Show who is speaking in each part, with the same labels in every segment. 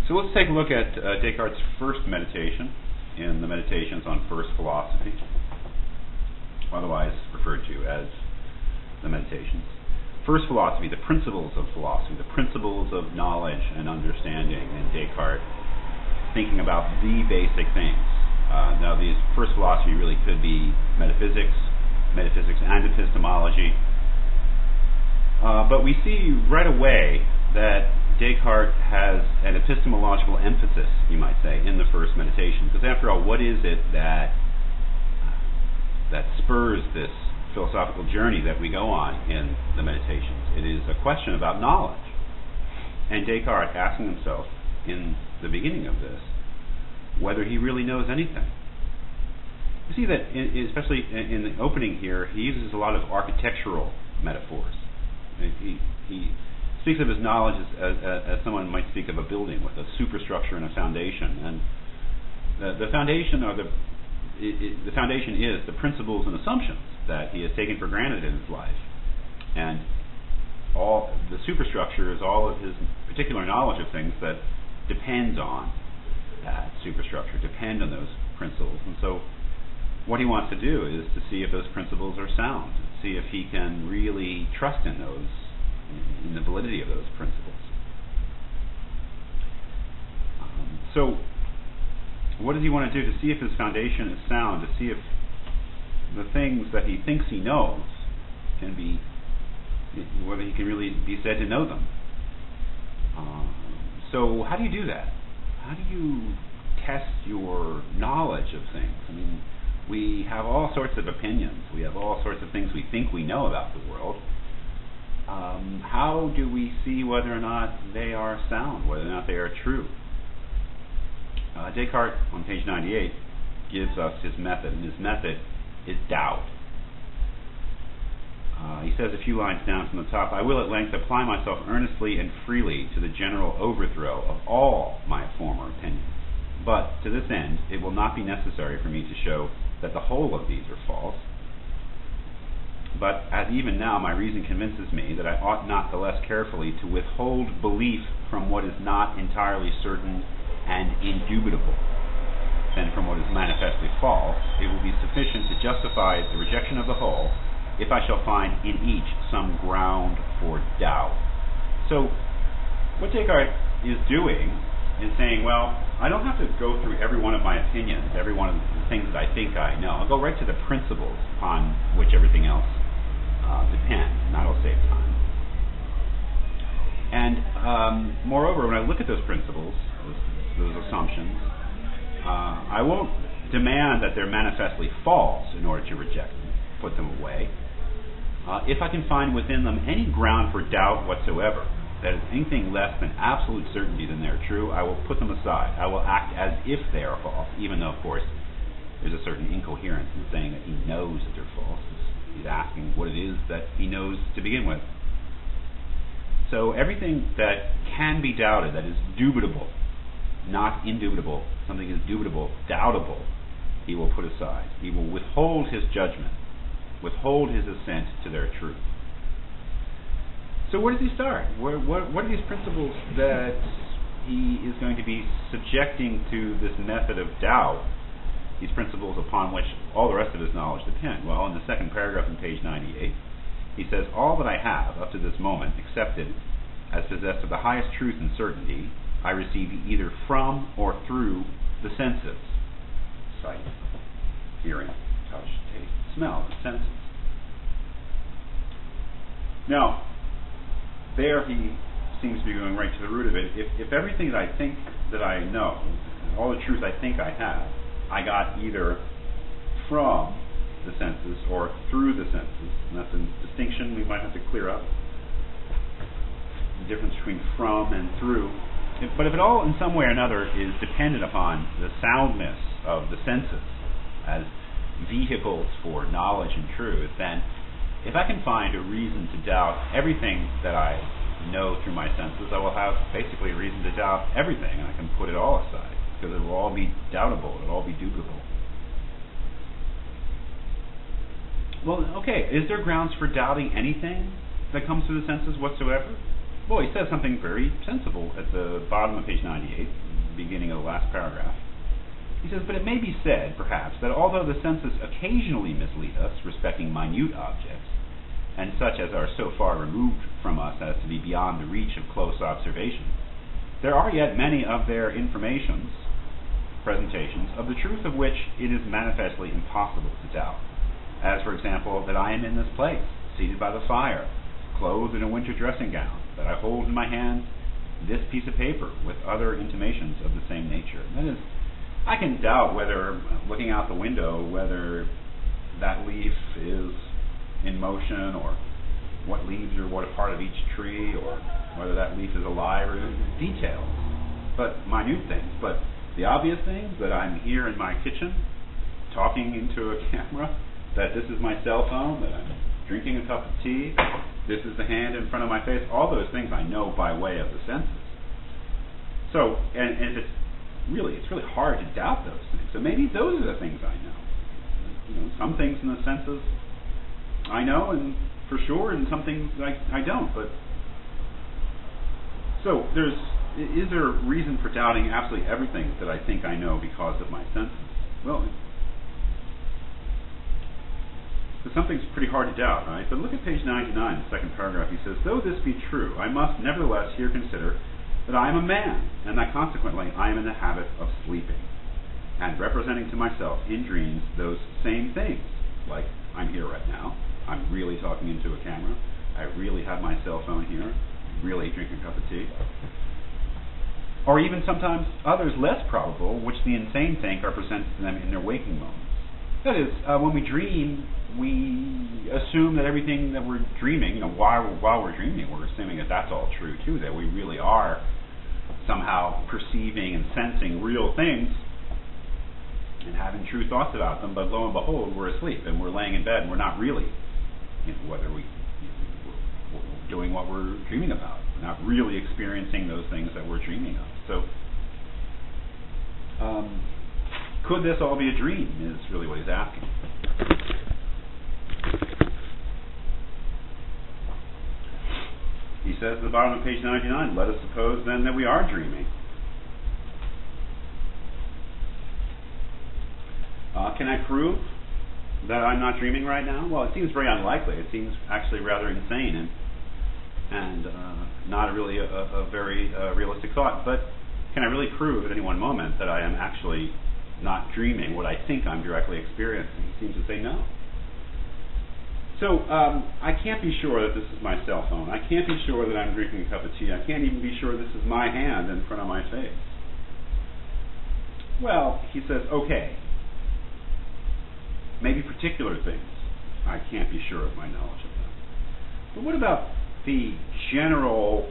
Speaker 1: So let's take a look at Descartes' first meditation in the Meditations on First Philosophy, otherwise referred to as the Meditations. First philosophy, the principles of philosophy, the principles of knowledge and understanding, and Descartes thinking about the basic things. Now, these first philosophy really could be metaphysics and epistemology, but we see right away that Descartes has an epistemological emphasis, you might say, in the first meditation. Because after all, what is it that spurs this philosophical journey that we go on in the Meditations? It is a question about knowledge. And Descartes asking himself in the beginning of this whether he really knows anything. You see that, especially in the opening here, he uses a lot of architectural metaphors. He speaks of his knowledge as someone might speak of a building with a superstructure and a foundation. And the foundation the foundation is the principles and assumptions that he has taken for granted in his life. And all the superstructure is all of his particular knowledge of things that depends on that superstructure, depend on those principles. And so what he wants to do is to see if those principles are sound, see if he can really trust in those, in the validity of those principles. So what does he want to do? To see if his foundation is sound, to see if the things that he thinks he knows can be, whether he can really be said to know them. So how do you do that? How do you test your knowledge of things? I mean, we have all sorts of opinions. We have all sorts of things we think we know about the world. How do we see whether or not they are sound, whether or not they are true? Descartes, on page 98, gives us his method, and his method is doubt. He says a few lines down from the top, "I will at length apply myself earnestly and freely to the general overthrow of all my former opinions. But to this end, it will not be necessary for me to show that the whole of these are false. But as even now my reason convinces me that I ought not the less carefully to withhold belief from what is not entirely certain and indubitable than from what is manifestly false, it will be sufficient to justify the rejection of the whole, if I shall find in each some ground for doubt." So what Descartes is doing is saying, well, I don't have to go through every one of my opinions, every one of the things that I think I know. I'll go right to the principles upon which everything else depends, and that'll save time. And moreover, when I look at those principles, those assumptions, I won't demand that they're manifestly false in order to reject them, put them away. If I can find within them any ground for doubt whatsoever, that is anything less than absolute certainty than they're true, I will put them aside. I will act as if they are false, even though, of course, there's a certain incoherence in saying that he knows that they're false. He's asking what it is that he knows to begin with. So everything that can be doubted, that is dubitable, not indubitable, something is dubitable, doubtable, he will put aside. He will withhold his judgment, withhold his assent to their truth. So where does he start? What are these principles that he is going to be subjecting to this method of doubt, these principles upon which all the rest of his knowledge depend? Well, in the second paragraph on page 98, he says, "All that I have, up to this moment, accepted as possessed of the highest truth and certainty, I receive either from or through the senses." Sight, hearing, touch, taste, smell, the senses. Now, there he seems to be going right to the root of it. If everything that I think that I know, all the truth I think I have, I got either from the senses or through the senses, and that's a distinction we might have to clear up, the difference between from and through. But if it all in some way or another is dependent upon the soundness of the senses as vehicles for knowledge and truth, then if I can find a reason to doubt everything that I know through my senses, I will have basically a reason to doubt everything, and I can put it all aside, because it will all be doubtable, it will all be dubitable. Well, okay, is there grounds for doubting anything that comes through the senses whatsoever? Well, he says something very sensible at the bottom of page 98, beginning of the last paragraph. He says, but it may be said, perhaps, that although the senses occasionally mislead us respecting minute objects, and such as are so far removed from us as to be beyond the reach of close observation, there are yet many of their informations, presentations, of the truth of which it is manifestly impossible to doubt. As, for example, that I am in this place, seated by the fire, clothed in a winter dressing gown, that I hold in my hand this piece of paper with other intimations of the same nature. That is, I can doubt whether, looking out the window, whether that leaf is in motion, or what leaves are what a part of each tree, or whether that leaf is alive, or details, but minute things. But the obvious things, that I'm here in my kitchen, talking into a camera, that this is my cell phone, that I'm drinking a cup of tea, this is the hand in front of my face, all those things I know by way of the senses. So, and it's really hard to doubt those things. So maybe those are the things I know. You know, some things in the senses I know, and for sure, and some things I don't. But so is there a reason for doubting absolutely everything that I think I know because of my senses? Well, something's pretty hard to doubt, right? But look at page 99, the second paragraph. He says, though this be true, I must nevertheless here consider that I am a man, and that consequently I am in the habit of sleeping, and representing to myself in dreams those same things, like I'm here right now, I'm really talking into a camera, I really have my cell phone here, I'm really drinking a cup of tea. Or even sometimes others less probable, which the insane think are presented to them in their waking moments. That is, when we dream, we assume that everything that we're dreaming, you know, while we're dreaming, we're assuming that that's all true too, that we really are somehow perceiving and sensing real things and having true thoughts about them, but lo and behold, we're asleep and we're laying in bed and we're not really, you know, whether we're doing what we're dreaming about. We're not really experiencing those things that we're dreaming of. So, could this all be a dream is really what he's asking. He says at the bottom of page 99, let us suppose then that we are dreaming. Can I prove that I'm not dreaming right now? Well, it seems very unlikely. It seems actually rather insane and not really a very realistic thought. But can I really prove at any one moment that I am actually not dreaming what I think I'm directly experiencing? He seems to say no. So I can't be sure that this is my cell phone. I can't be sure that I'm drinking a cup of tea. I can't even be sure this is my hand in front of my face. Well, he says, okay, maybe particular things I can't be sure of my knowledge of them. But what about the general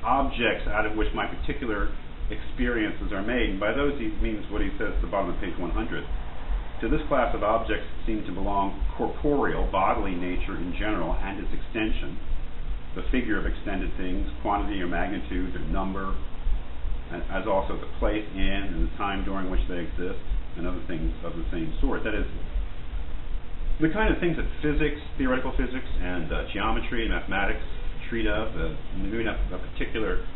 Speaker 1: objects out of which my particular experiences are made? And by those he means what he says at the bottom of page 100. To this class of objects seem to belong corporeal, bodily nature in general, and its extension, the figure of extended things, quantity or magnitude or number, and as also the place in and the time during which they exist, and other things of the same sort. That is, the kind of things that physics, theoretical physics, and geometry and mathematics treat of, maybe not a particular,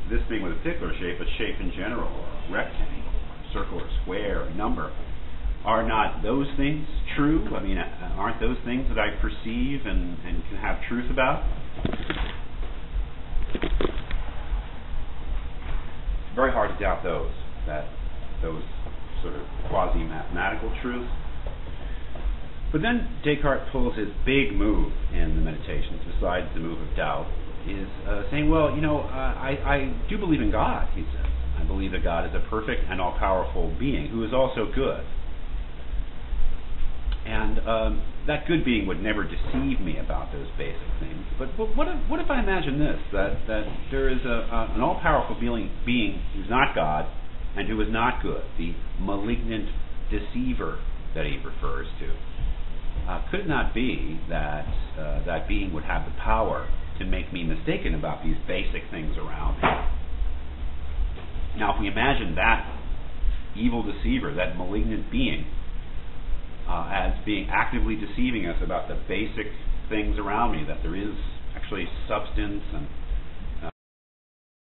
Speaker 1: this being with a particular shape, but shape in general, rectangle, circle or square, or number. Are not those things true? I mean, aren't those things that I perceive and can have truth about? It's very hard to doubt those sort of quasi-mathematical truths. But then Descartes pulls his big move in the Meditations, besides the move of doubt, is saying, well, you know, I do believe in God, he says. I believe that God is a perfect and all-powerful being who is also good. And that good being would never deceive me about those basic things. But what if I imagine this, that there is an all-powerful being who's not God and who is not good, the malignant deceiver that he refers to? Could it not be that that being would have the power to make me mistaken about these basic things around me? Now, if we imagine that evil deceiver, that malignant being, as being actively deceiving us about the basic things around me, that there is actually substance and